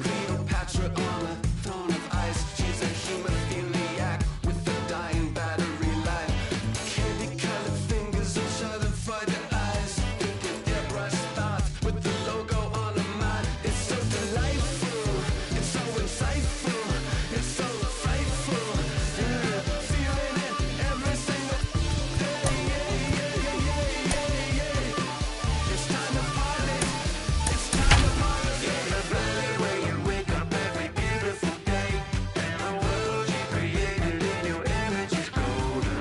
Cleopatra on a throne of ice. She's a hemophiliac with a dying battery life. Candy-colored fingers of schadenfreude eyes. Thinking airbrushed thoughts with the logo on her mind. It's so delightful. It's so insightful. It's so frightful. Yeah, feeling it every single day. Yeah. It's time to party. It's time to party. Yeah, the valley where you wake up every beautiful day, and the world you created in your image is golden.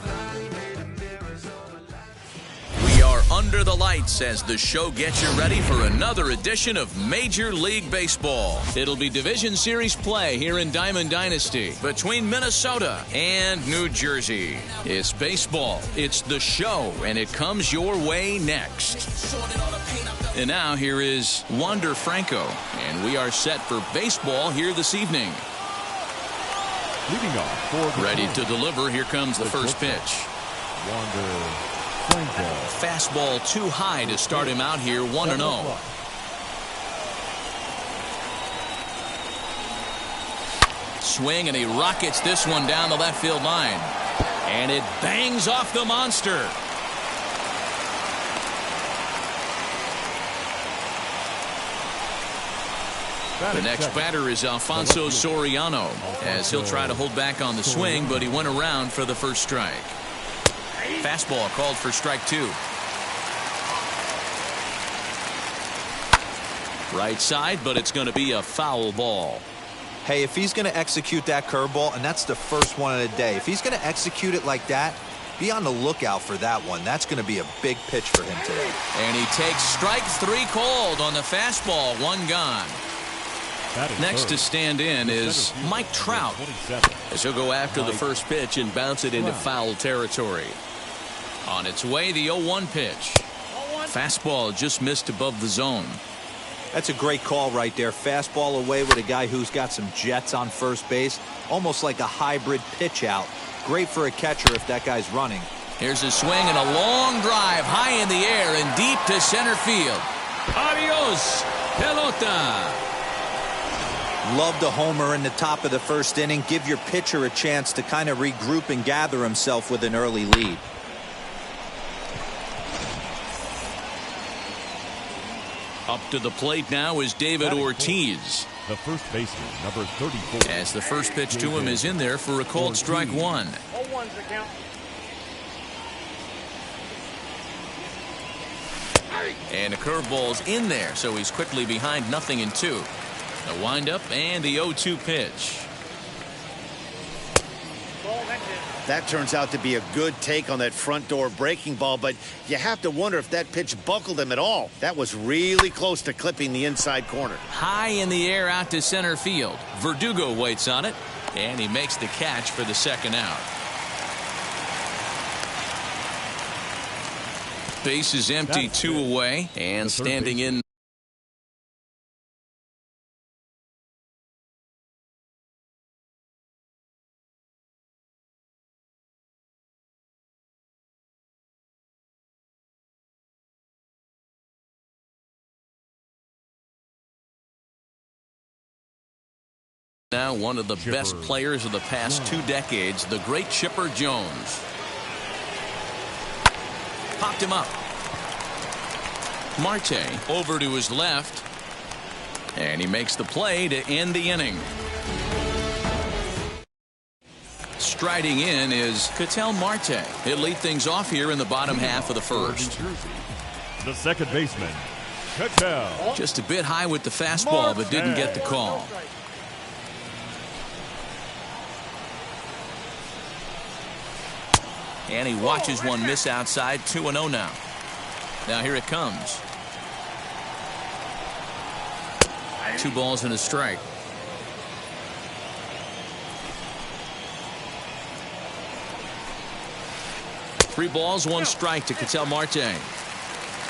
Valley made of mirrors over life. We are under the lights as the show gets you ready for another edition of Major League Baseball. It'll be Division Series play here in Diamond Dynasty between Minnesota and New Jersey. It's baseball, it's the show, and it comes your way next. And now here is Wander Franco, and we are set for baseball here this evening. Leading off for the Ready to deliver, here comes the first pitch. Wander Franco. Fastball too high to start him out here 1-0. Swing, and he rockets this one down the left field line. And it bangs off the monster. The next batter is Alfonso Soriano, as he'll try to hold back on the swing, but he went around for the first strike. Fastball called for strike two. Right side, but it's going to be a foul ball. Hey, if he's going to execute that curveball, and that's the first one of the day, if he's going to execute it like that, be on the lookout for that one. That's going to be a big pitch for him today. And he takes strike three called on the fastball, one gone. Next to stand in is Mike Trout, as he'll go after the first pitch and bounce it into foul territory. On its way, the 0-1 pitch. Fastball just missed above the zone. That's a great call right there. Fastball away with a guy who's got some jets on first base. Almost like a hybrid pitch out. Great for a catcher if that guy's running. Here's a swing and a long drive high in the air and deep to center field. Adios, pelota. Love the homer in the top of the first inning. Give your pitcher a chance to kind of regroup and gather himself with an early lead. Up to the plate now is David Ortiz. The first baseman, number 34. As the first pitch to him is in there for a called strike one. 0-1's the count. And a curveball's in there, so he's quickly behind 0-2. The windup and the 0-2 pitch. That turns out to be a good take on that front door breaking ball, but you have to wonder if that pitch buckled him at all. That was really close to clipping the inside corner. High in the air out to center field. Verdugo waits on it, and he makes the catch for the second out. Base is empty, two away, and standing in. Now one of the best players of the past 2 decades, the great Chipper Jones. Popped him up. Marte over to his left. And he makes the play to end the inning. Striding in is Ketel Marte. He'll lead things off here in the bottom half of the first. The second baseman, Ketel. Just a bit high with the fastball, but didn't get the call. And he watches one miss outside. 2-0 now. Now here it comes. 2 balls and a strike. Three balls, 1 strike to Ketel Marte.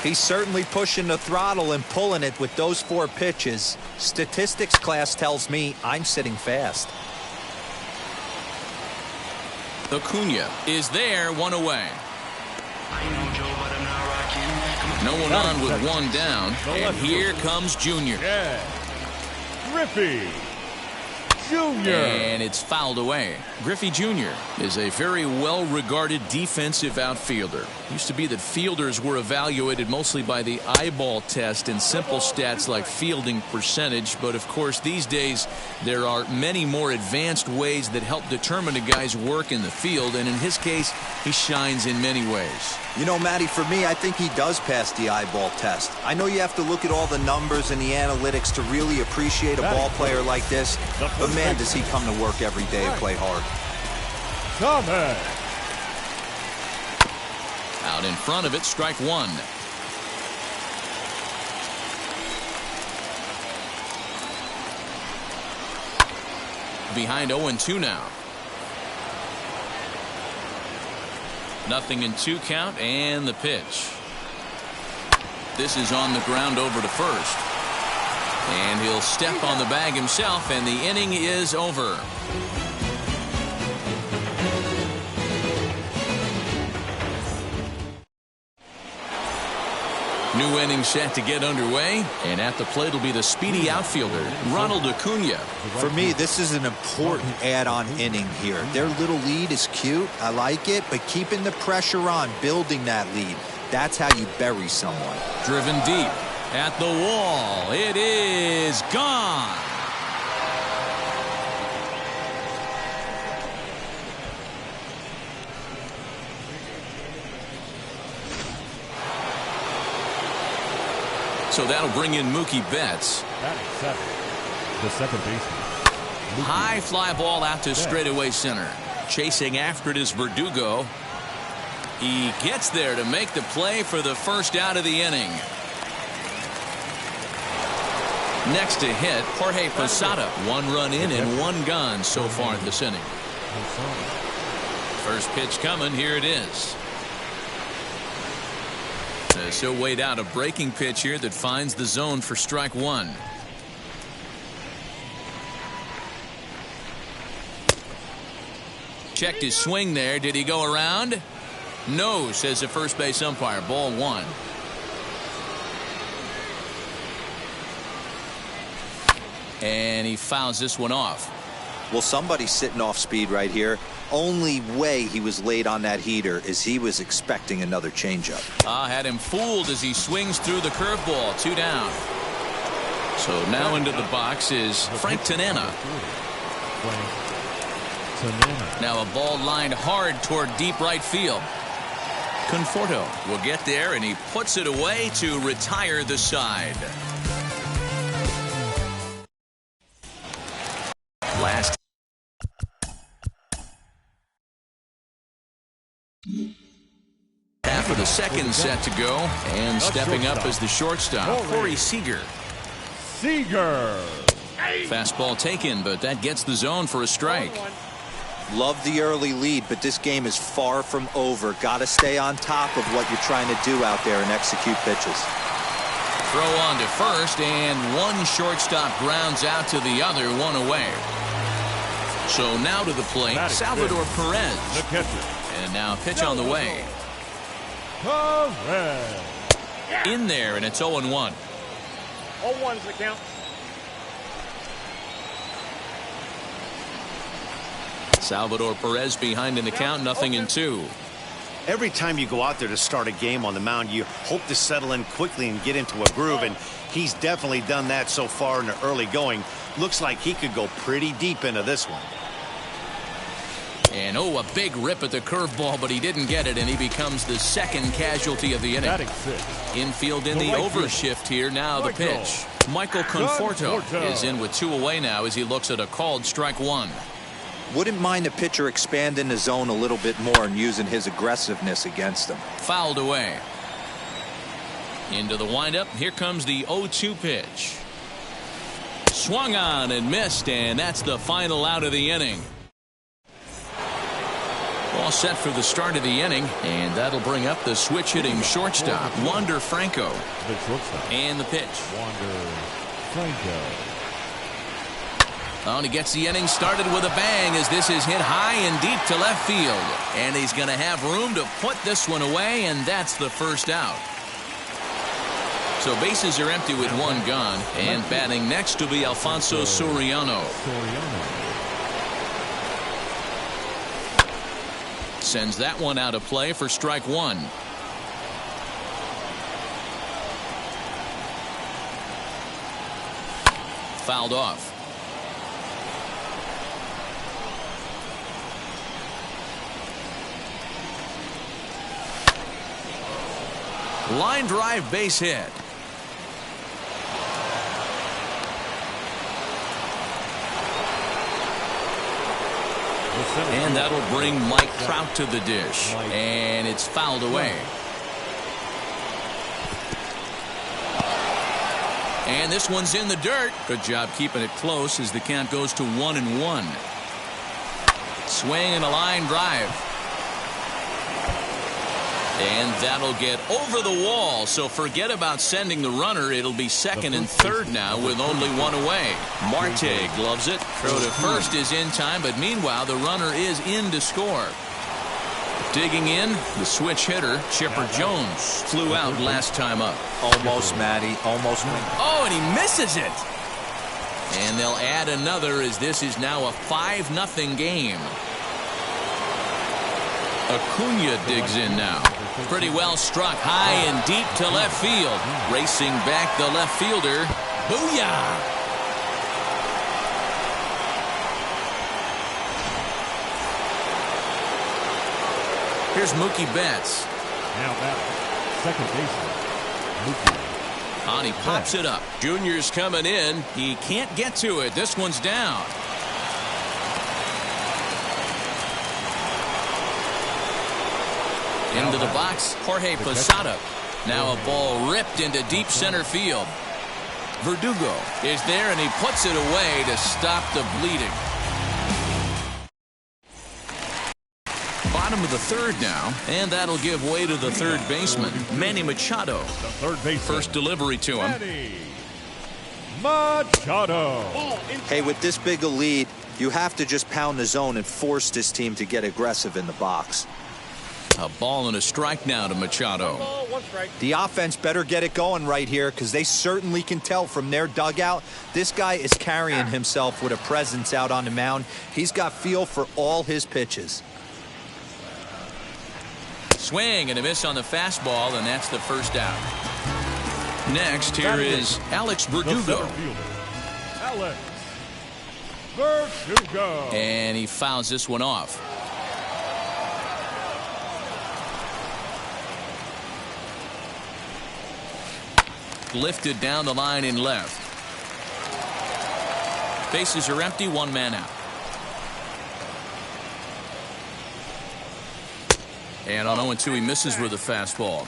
He's certainly pushing the throttle and pulling it with those 4 pitches. Statistics class tells me I'm sitting fast. Acuna is there, 1 away. No one on with 1 down, and here comes Junior. Griffey Jr. And it's fouled away. Griffey Jr. is a very well-regarded defensive outfielder. Used to be that fielders were evaluated mostly by the eyeball test and simple stats like fielding percentage, but of course these days there are many more advanced ways that help determine a guy's work in the field, and in his case he shines in many ways. You know, Matty, for me, I think he does pass the eyeball test. I know you have to look at all the numbers and the analytics to really appreciate a ball player like this, but man, does he come to work every day and play hard. Thomas. Out in front of it, strike one. Behind 0-2 now. 0-2 count, and the pitch. This is on the ground over to first. And he'll step on the bag himself, and the inning is over. New inning set to get underway, and at the plate will be the speedy outfielder, Ronald Acuna. For me, this is an important add-on inning here. Their little lead is cute. I like it, but keeping the pressure on, building that lead, that's how you bury someone. Driven deep at the wall. It is gone. So that'll bring in Mookie Betts. Batting seven, the second baseman. High fly ball out to straightaway center. Chasing after it is Verdugo. He gets there to make the play for the first out of the inning. Next to hit, Jorge Posada. 1 run in and 1 gone so far this inning. First pitch coming. Here it is. So weighed out a breaking pitch here that finds the zone for strike one. Checked his swing there. Did he go around? No, says the first base umpire. Ball one. And he fouls this one off. Well, somebody's sitting off speed right here. Only way he was late on that heater is he was expecting another changeup. Had him fooled as he swings through the curveball. 2 down. So now into the box is Frank Tanana. Now a ball lined hard toward deep right field. Conforto will get there, and he puts it away to retire the side. Last half of the second set to go, and stepping up as the shortstop, Corey Seager. Fastball taken, but that gets the zone for a strike. Love the early lead, but this game is far from over. Got to stay on top of what you're trying to do out there and execute pitches. Throw on to first, and one shortstop grounds out to the other, 1 away. So now to the plate, Salvador Perez. The catcher. And now pitch on the way. Perez. In there, and it's 0-1. 0-1's the count. Salvador Perez behind in the count, 0-2. Every time you go out there to start a game on the mound, you hope to settle in quickly and get into a groove, and he's definitely done that so far in the early going. Looks like he could go pretty deep into this one. And a big rip at the curveball, but he didn't get it, and he becomes the second casualty of the inning. Infield in the overshift here. Now the pitch. Michael Conforto is in with 2 away now as he looks at a called strike one. Wouldn't mind the pitcher expanding the zone a little bit more and using his aggressiveness against them. Fouled away. Into the windup. Here comes the 0-2 pitch. Swung on and missed, and that's the final out of the inning. All set for the start of the inning, and that'll bring up the switch-hitting shortstop, Wander Franco. The shortstop. And the pitch. Wander Franco. And he gets the inning started with a bang as this is hit high and deep to left field. And he's going to have room to put this one away, and that's the first out. So bases are empty with one gone, and batting next will be Alfonso Soriano. Sends that one out of play for strike one. Fouled off. Line drive base hit. And that'll bring Mike Trout to the dish. And it's fouled away. And this one's in the dirt. Good job keeping it close as the count goes to 1-1. Swing and a line drive. And that'll get over the wall, so forget about sending the runner. It'll be second and third now with only one away. Marte gloves it. Throw to first is in time, but meanwhile the runner is in to score. Digging in, the switch hitter, Chipper Jones, flew out last time up. Almost, Matty. Almost. Oh, and he misses it. And they'll add another as this is now a 5-0 game. Acuna digs in now. Pretty well struck high and deep to left field. Racing back the left fielder. Booyah! Here's Mookie Betts. Now back, second baseman, Mookie. And he pops it up. Junior's coming in. He can't get to it. This one's down. Into the box, Jorge Posada. Now a ball ripped into deep center field. Verdugo is there, and he puts it away to stop the bleeding. Bottom of the third now, and that'll give way to the third baseman, Manny Machado. The third baseman. First delivery to him. Manny Machado. Hey, with this big a lead, you have to just pound the zone and force this team to get aggressive in the box. A ball and a strike now to Machado. The offense better get it going right here because they certainly can tell from their dugout this guy is carrying himself with a presence out on the mound. He's got feel for all his pitches. Swing and a miss on the fastball, and that's the first out. Next, here is Alex Verdugo. Alex Verdugo. And he fouls this one off. Lifted down the line in left. Bases are empty, one man out. And on 0-2, he misses with a fastball.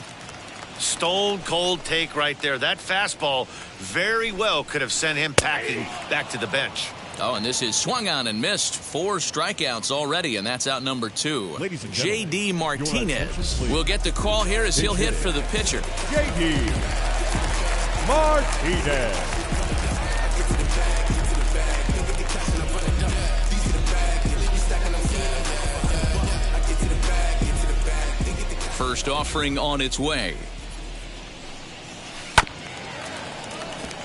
Stone cold take right there. That fastball very well could have sent him packing back to the bench. Oh, and this is swung on and missed. 4 strikeouts already, and that's out number 2. J.D. Martinez will get the call here as he'll hit for the pitcher. J.D. Martinez. First offering on its way.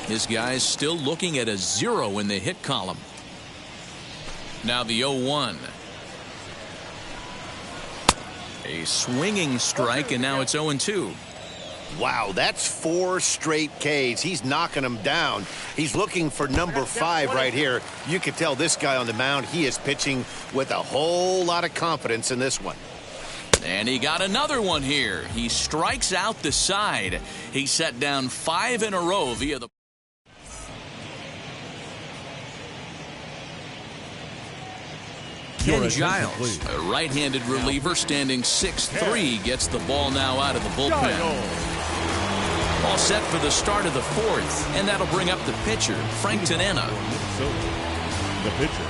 His guy's still looking at a 0 in the hit column. Now the 0-1. A swinging strike, and now it's 0-2. Wow, that's 4 straight Ks. He's knocking them down. He's looking for number 5 right here. You can tell this guy on the mound, he is pitching with a whole lot of confidence in this one. And he got another one here. He strikes out the side. He set down 5 in a row via the... Ken Giles, a right-handed reliever standing 6'3", gets the ball now out of the bullpen. All set for the start of the 4th, and that'll bring up the pitcher, Frank Tanana. The pitcher.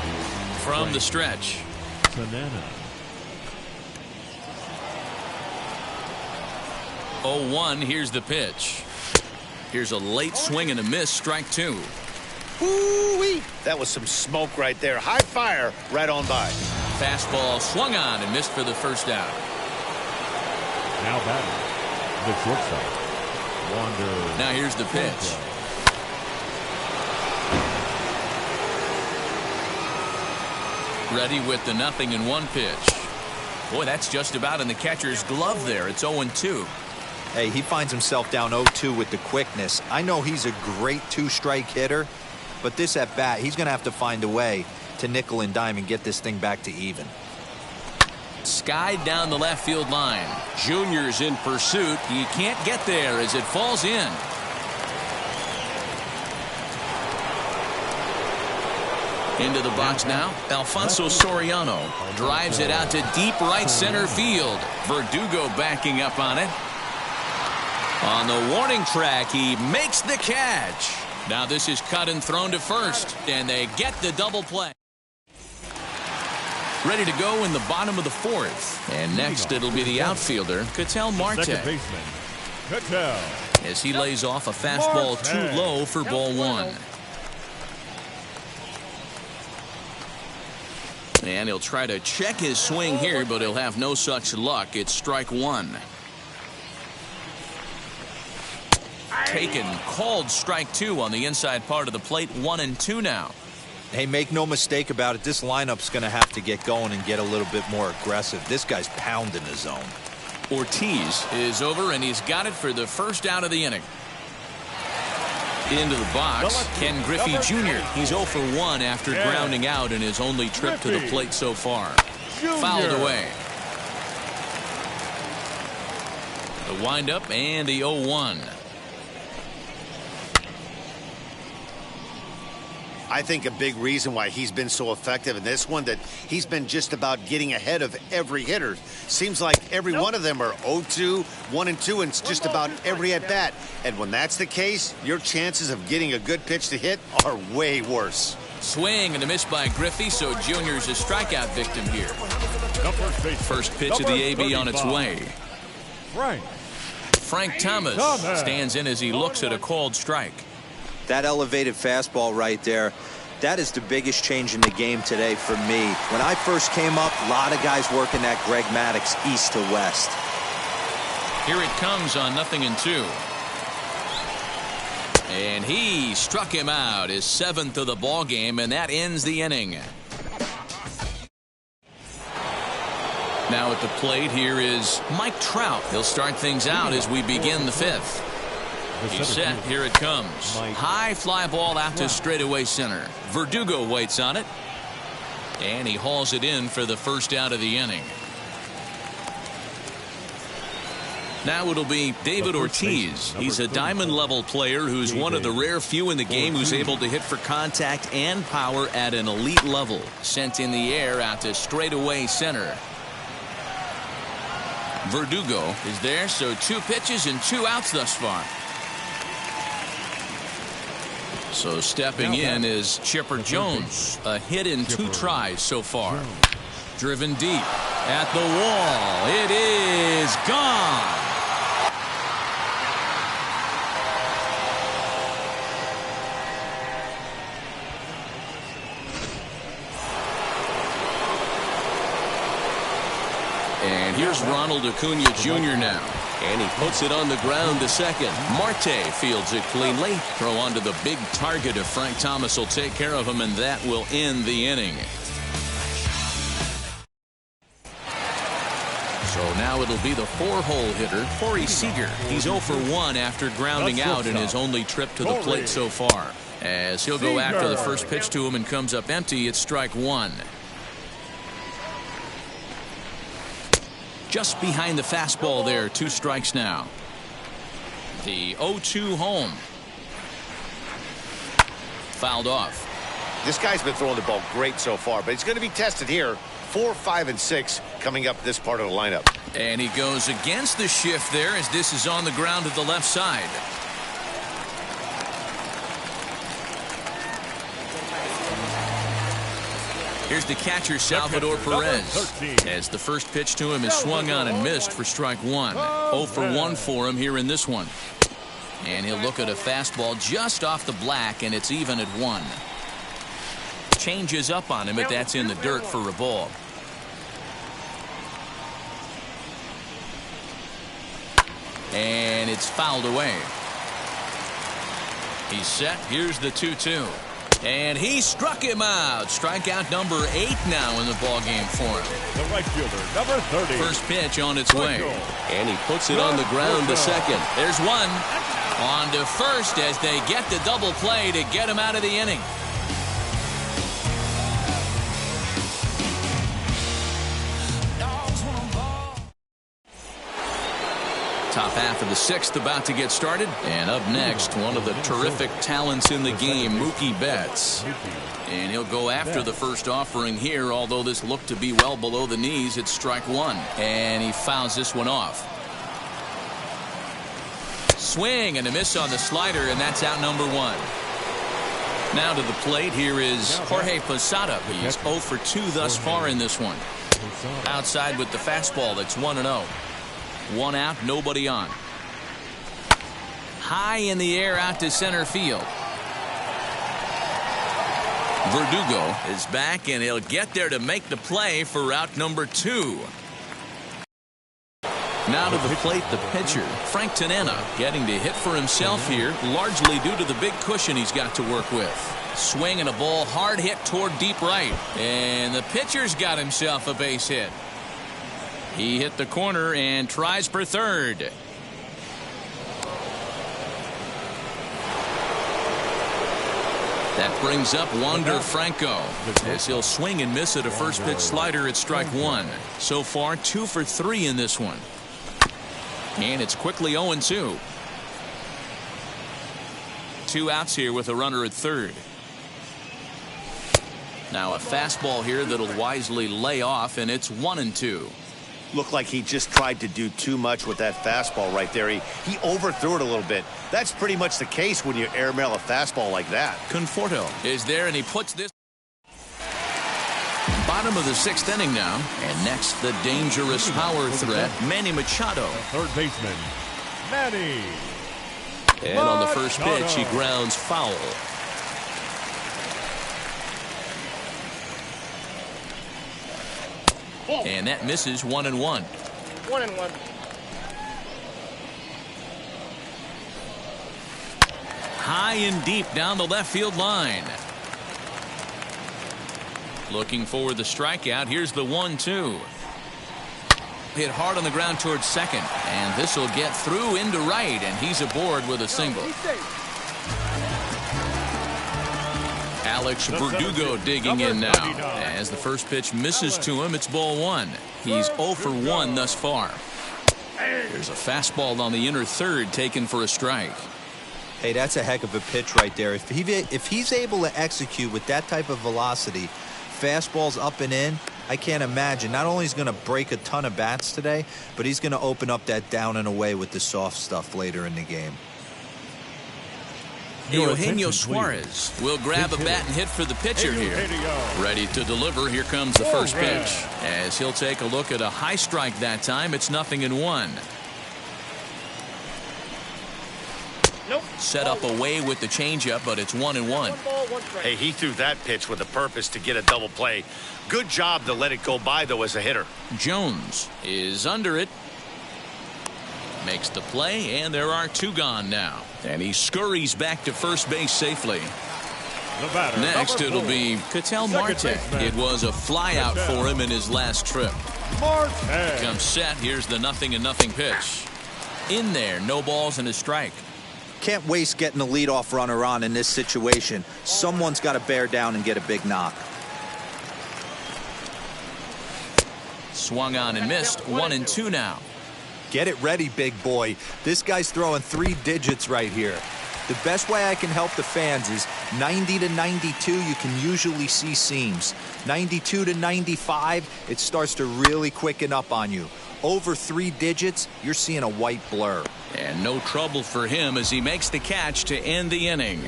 From the stretch. Tanana. 0-1, here's the pitch. Here's a late swing and a miss, strike 2. Ooh-wee. That was some smoke right there. High fire right on by. Fastball swung on and missed for the first out. Now batting, the shortstop, Now here's the pitch. Ready with the 0-1 pitch. Boy, that's just about in the catcher's glove there. It's 0-2. Hey, he finds himself down 0-2 with the quickness. I know he's a great two-strike hitter, but this at bat, he's going to have to find a way to nickel and dime and get this thing back to even. Skied down the left field line. Junior's in pursuit. He can't get there as it falls in. Into the box now. Alfonso Soriano drives it out to deep right center field. Verdugo backing up on it. On the warning track, he makes the catch. Now this is cut and thrown to first, and they get the double play. Ready to go in the bottom of the fourth. And next it'll be the outfielder, Ketel Marte. Second baseman, Ketel. As he lays off a fastball too low for ball one. And he'll try to check his swing here, but he'll have no such luck. It's strike one. Taken, called strike two on the inside part of the plate. 1-2 now. Hey, make no mistake about it. This lineup's going to have to get going and get a little bit more aggressive. This guy's pounding the zone. Ortiz is over, and he's got it for the first out of the inning. Into the box, Ken Griffey Jr. He's 0 for 1 after grounding out in his only trip to the plate so far. Fouled away. The windup and the 0-1. I think a big reason why he's been so effective in this one, that he's been just about getting ahead of every hitter. Seems like every one of them are 0-2, 1-2, and it's just about every at-bat. And when that's the case, your chances of getting a good pitch to hit are way worse. Swing and a miss by Griffey, so Junior's a strikeout victim here. First pitch of the AB on its way. Frank Thomas stands in as he looks at a called strike. That elevated fastball right there, that is the biggest change in the game today for me. When I first came up, a lot of guys working that Greg Maddux east to west. Here it comes on 0-2. And he struck him out, his 7th of the ball game, and that ends the inning. Now at the plate, here is Mike Trout. He'll start things out as we begin the 5th. He's set. Here it comes. High fly ball out to straightaway center. Verdugo waits on it. And he hauls it in for the first out of the inning. Now it'll be David Ortiz. He's a diamond level player who's one of the rare few in the game who's able to hit for contact and power at an elite level. Sent in the air out to straightaway center. Verdugo is there, so 2 pitches and 2 outs thus far. So stepping in is Chipper Jones. A hit in 2 tries so far. Driven deep at the wall. It is gone. And here's Ronald Acuna Jr. now. And he puts it on the ground to second. Marte fields it cleanly. Throw onto the big target of Frank Thomas will take care of him, and that will end the inning. So now it'll be the 4-hole hitter, Corey Seager. He's 0 for 1 after grounding out in his only trip to the plate so far. As he'll go after the first pitch to him and comes up empty, it's strike 1. Just behind the fastball there, 2 strikes now. The 0-2 home. Fouled off. This guy's been throwing the ball great so far, but he's going to be tested here. 4, 5, and 6 coming up this part of the lineup. And he goes against the shift there as this is on the ground to the left side. Here's the catcher, Salvador Perez, as the first pitch to him is swung on and missed for strike 1. 0 for 1 for him here in this one. And he'll look at a fastball just off the black, and it's even at 1. Changes up on him, but that's in the dirt for a ball. And it's fouled away. He's set. Here's the 2-2. And he struck him out. Strikeout number 8 now in the ballgame for him. The right fielder, number 30. First pitch on its way. And he puts it on the ground to second. There's one. On to first as they get the double play to get him out of the inning. Top half of the 6th about to get started. And up next, one of the terrific talents in the game, Mookie Betts. And he'll go after the first offering here, although this looked to be well below the knees. It's strike 1. And he fouls this one off. Swing and a miss on the slider, and that's out number 1. Now to the plate, here is Jorge Posada. He's 0 for 2 thus far in this one. Outside with the fastball, that's 1-0. 1 out, nobody on. High in the air out to center field. Verdugo is back, and he'll get there to make the play for route number 2. Now to the plate, the pitcher, Frank Tanana, getting to hit for himself here, largely due to the big cushion he's got to work with. Swing and a ball hard hit toward deep right. And the pitcher's got himself a base hit. He hit the corner and tries for third. That brings up Wander Franco as he'll swing and miss at a first pitch slider at strike 1. So far 2 for 3 in this one. And it's quickly 0-2. 2 outs here with a runner at third. Now a fastball here that'll wisely lay off, and it's 1-2. Looked like he just tried to do too much with that fastball right there. He overthrew it a little bit. That's pretty much the case when you airmail a fastball like that. Conforto is there, and he puts this. Bottom of the 6th inning now. And next, the dangerous power threat, Manny Machado. Third baseman, Manny. And on the first pitch, he grounds foul. And that misses 1-1. 1-1. High and deep down the left field line. Looking for the strikeout. Here's the 1-2. Hit hard on the ground towards second. And this will get through into right. And he's aboard with a single. Alex Verdugo digging in now. As the first pitch misses to him, it's ball 1. He's 0 for 1 thus far. There's a fastball on the inner third taken for a strike. Hey, that's a heck of a pitch right there. If he's able to execute with that type of velocity, fastballs up and in, I can't imagine. Not only is he going to break a ton of bats today, but he's going to open up that down and away with the soft stuff later in the game. Eugenio Suarez will grab a bat and hit for the pitcher here. Ready to deliver. Here comes the first pitch. As he'll take a look at a high strike that time. It's 0-1. Nope. Set up away with the changeup, but it's 1-1. 1 ball, 1 strike. Hey, he threw that pitch with a purpose to get a double play. Good job to let it go by, though, as a hitter. Jones is under it. Makes the play, and there are 2 gone now. And he scurries back to first base safely. Next, it'll be Ketel Marte. It was a flyout for him in his last trip. Comes set. Here's the 0-0 pitch. In there, no balls and a strike. Can't waste getting the leadoff runner on in this situation. Someone's got to bear down and get a big knock. Swung on and missed. 1-2 now. Get it ready, big boy. This guy's throwing 3 digits right here. The best way I can help the fans is 90 to 92, you can usually see seams. 92 to 95, it starts to really quicken up on you. Over 3 digits, you're seeing a white blur. And no trouble for him as he makes the catch to end the inning.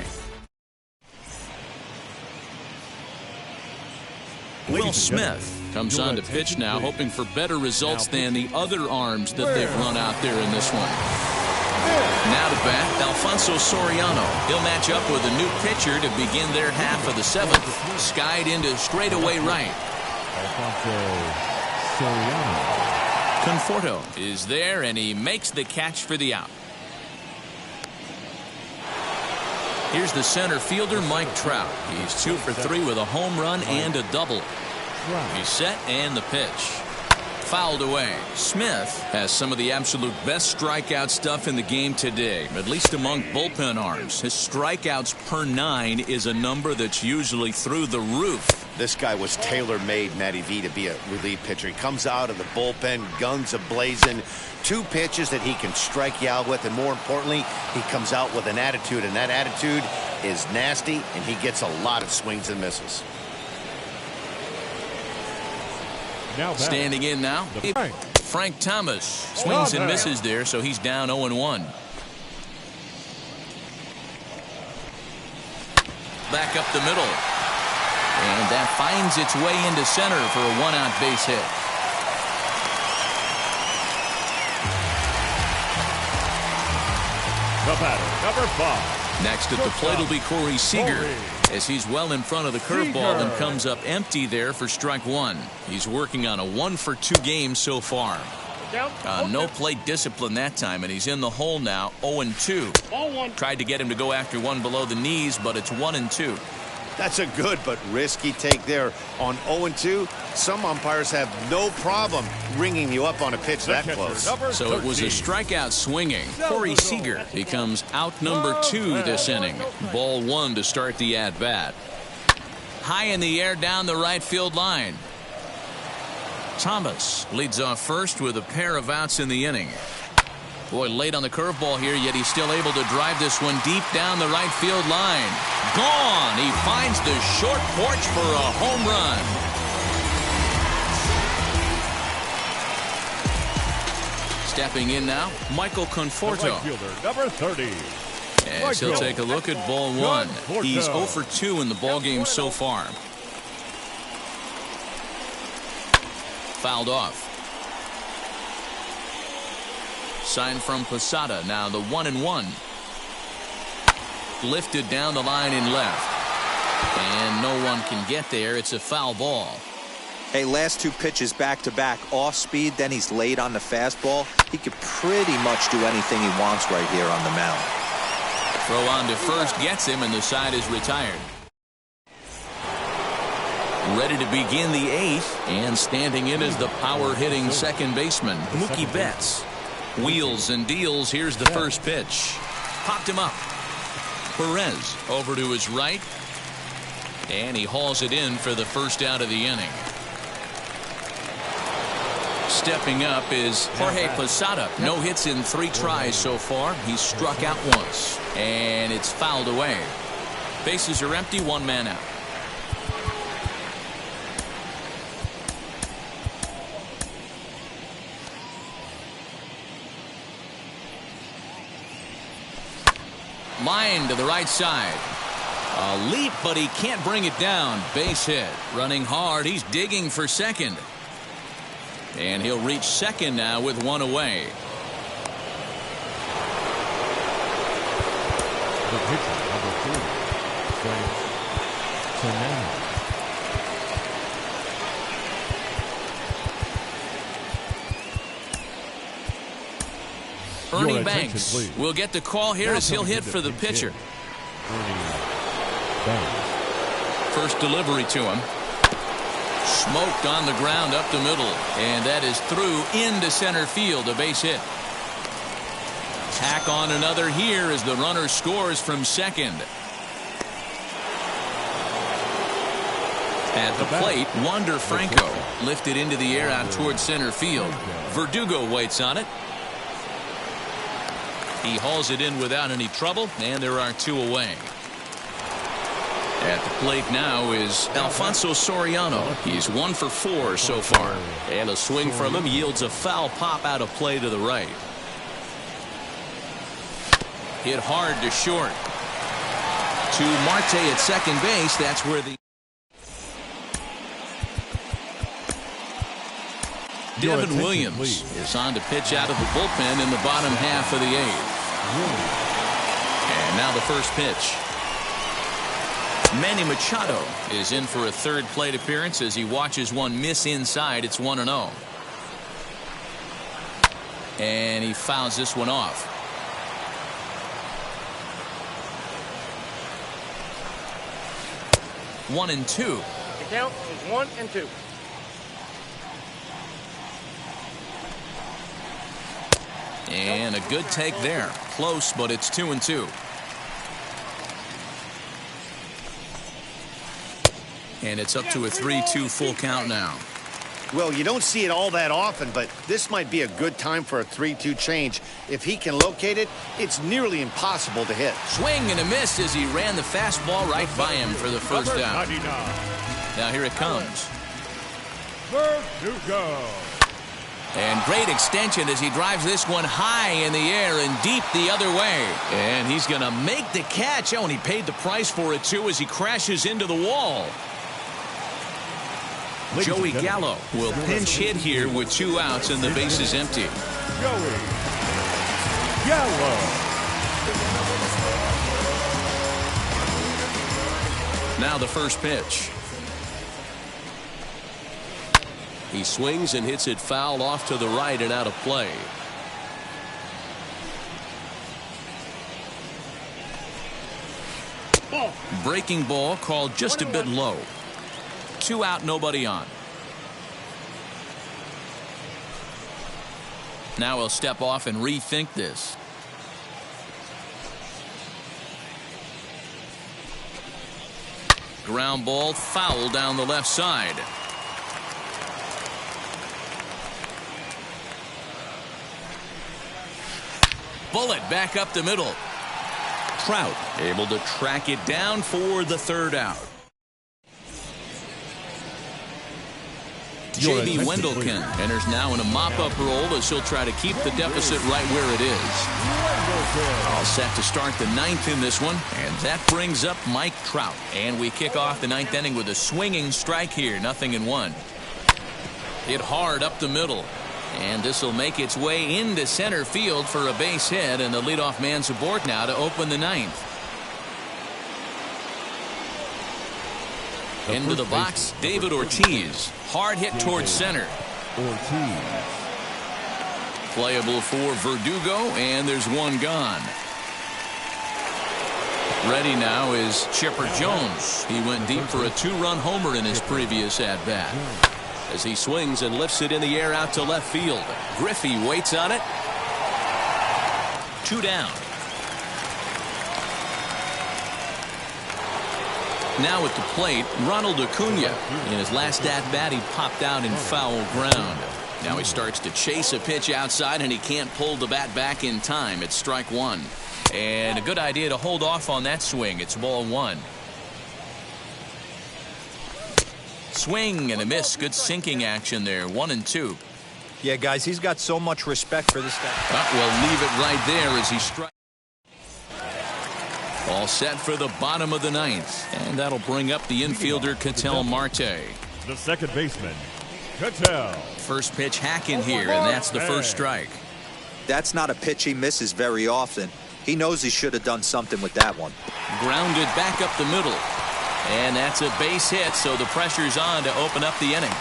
Will Smith comes on to pitch now, hoping for better results than the other arms that they've run out there in this one. Now to bat, Alfonso Soriano. He'll match up with a new pitcher to begin their half of the 7th. Skied into straightaway right. Conforto is there, and he makes the catch for the out. Here's the center fielder, Mike Trout. He's 2 for 3 with a home run and a double. He's set and the pitch. Fouled away. Smith has some of the absolute best strikeout stuff in the game today, at least among bullpen arms. His strikeouts per 9 is a number that's usually through the roof. This guy was tailor-made, Matty V, to be a relief pitcher. He comes out of the bullpen, guns a-blazing, 2 pitches that he can strike you out with, and more importantly, he comes out with an attitude, and that attitude is nasty, and he gets a lot of swings and misses. Standing in now, Frank Thomas swings and misses there, so he's down 0-1. Back up the middle. And that finds its way into center for a 1-out base hit. The batter, number 5. Next at the plate will be Corey Seager, as he's well in front of the curveball and comes up empty there for strike 1. He's working on a 1-for-2 game so far. No plate discipline that time, and he's in the hole now, 0-2. Tried to get him to go after one below the knees, but it's 1-2. That's a good but risky take there. On 0-2, some umpires have no problem ringing you up on a pitch that close. So it was a strikeout swinging. Corey Seager becomes out number 2 this inning. Ball 1 to start the at-bat. High in the air down the right field line. Thomas leads off first with a pair of outs in the inning. Boy, late on the curveball here, yet he's still able to drive this one deep down the right field line. Gone. He finds the short porch for a home run. Stepping in now, Michael Conforto. Number 30. As he'll take a look at ball 1. He's 0 for 2 in the ballgame so far. Fouled off. Sign from Posada. Now the 1-1. Lifted down the line in left. And no one can get there. It's a foul ball. Hey, last 2 pitches back-to-back, off speed, then he's late on the fastball. He could pretty much do anything he wants right here on the mound. Throw on to first gets him, and the side is retired. Ready to begin the 8th, and standing in is the power-hitting second baseman, Mookie Betts. Wheels and deals. Here's the first pitch. Popped him up. Perez over to his right, and he hauls it in for the first out of the inning. Stepping up is Jorge Posada. No hits in 3 tries so far. He's struck out once, and it's fouled away. Bases are empty, 1 man out. Line to the right side. A leap, but he can't bring it down. Base hit. Running hard. He's digging for second. And he'll reach second now with 1 away. The pitcher, number 3. Fernando. Ernie Banks will get the call here as he'll hit for the pitcher. First delivery to him. Smoked on the ground up the middle. And that is through into center field. A base hit. Tack on another here as the runner scores from second. At the plate, Wander Franco lifted into the air out towards center field. Verdugo waits on it. He hauls it in without any trouble, and there are 2 away. At the plate now is Alfonso Soriano. He's 1 for 4 so far. And a swing from him yields a foul pop out of play to the right. Hit hard to short. To Marte at second base. That's where the Devin Williams is on to pitch out of the bullpen in the bottom half of the 8th. And now the first pitch. Manny Machado is in for a 3rd plate appearance as he watches one miss inside. It's 1-0. And he fouls this one off. 1-2. The count is 1-2. And a good take there. Close, but it's 2-2. And it's up to a 3-2 full count now. Well, you don't see it all that often, but this might be a good time for a 3-2 change. If he can locate it, it's nearly impossible to hit. Swing and a miss as he ran the fastball right by him for the first down. Now here it comes. Verdugo. And great extension as he drives this one high in the air and deep the other way. And he's going to make the catch. Oh, and he paid the price for it, too, as he crashes into the wall. Joey Gallo will pinch hit here with 2 outs and the base is empty. Joey Gallo. Now the first pitch. He swings and hits it foul off to the right and out of play. Breaking ball called just a bit low. 2 out, nobody on. Now he'll step off and rethink this. Ground ball foul down the left side. Bullet back up the middle. Trout able to track it down for the 3rd out. J.B. Wendelken enters now in a mop-up role as he'll try to keep the deficit right where it is. All set to start the 9th in this one, and that brings up Mike Trout. And we kick off the 9th inning with a swinging strike here, 0-1. Hit hard up the middle. And this will make its way into center field for a base hit, and the leadoff man's aboard now to open the 9th. Into the box, David Ortiz. Hard hit towards center. Ortiz. Playable for Verdugo, and there's one gone. Ready now is Chipper Jones. He went deep for a 2-run homer in his previous at-bat. As he swings and lifts it in the air out to left field. Griffey waits on it. 2 down. Now at the plate, Ronald Acuna. In his last at-bat, he popped out in foul ground. Now he starts to chase a pitch outside, and he can't pull the bat back in time. It's strike 1. And a good idea to hold off on that swing. It's ball 1. Swing and a miss. Good sinking action there. 1-2. Yeah, guys, he's got so much respect for this guy. We'll leave it right there as he strikes. All set for the bottom of the 9th. And that'll bring up the infielder, Ketel Marte. The second baseman, Ketel. First pitch hack in here, and that's the first strike. That's not a pitch he misses very often. He knows he should have done something with that one. Grounded back up the middle. And that's a base hit, so the pressure's on to open up the inning.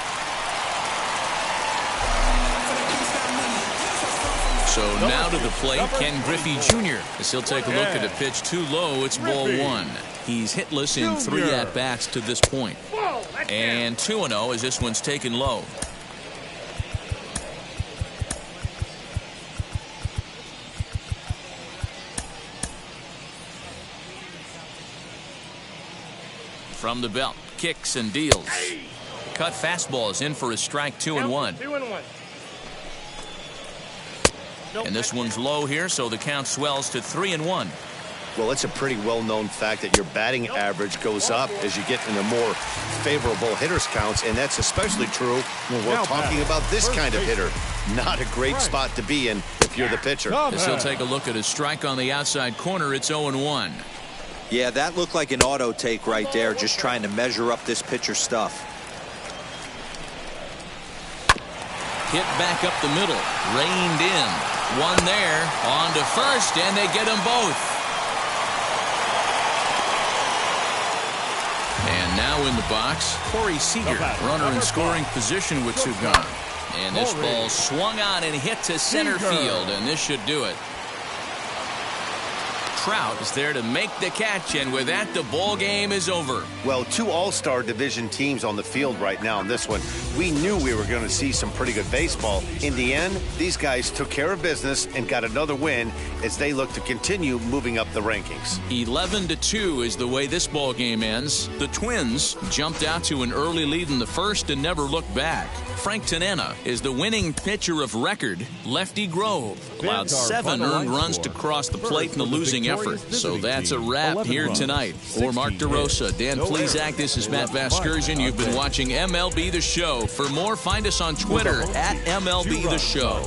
So now to the plate, Ken Griffey Jr. as he'll take a look at a pitch too low. It's ball 1. He's hitless in 3 at-bats to this point. And 2-0 as this one's taken low. From the belt, kicks and deals. Cut fastballs in for a strike. 2-1. 2-1. And this one's low here, so the count swells to 3-1. Well, it's a pretty well-known fact that your batting average goes up as you get into more favorable hitters counts, and that's especially true when we're talking about this kind of hitter. Not a great spot to be in if you're the pitcher. As he'll take a look at a strike on the outside corner, it's 0-1. Yeah, that looked like an auto take right there, just trying to measure up this pitcher stuff. Hit back up the middle, reined in. One there, on to first, and they get them both. And now in the box, Corey Seager, runner in scoring position with 2 gone. And this ball swung on and hit to center field, and this should do it. Trout is there to make the catch, and with that, the ball game is over. Well, 2 all-star division teams on the field right now in this one. We knew we were going to see some pretty good baseball. In the end, these guys took care of business and got another win as they look to continue moving up the rankings. 11-2 is the way this ball game ends. The Twins jumped out to an early lead in the first and never looked back. Frank Tanana is the winning pitcher of record. Lefty Grove allowed 7 earned runs to cross the plate in the losing effort. So that's a wrap here tonight. For Mark DeRosa, Dan Plezak, this is Matt Vasgersian. You've been watching MLB The Show. For more, find us on Twitter at MLB The Show.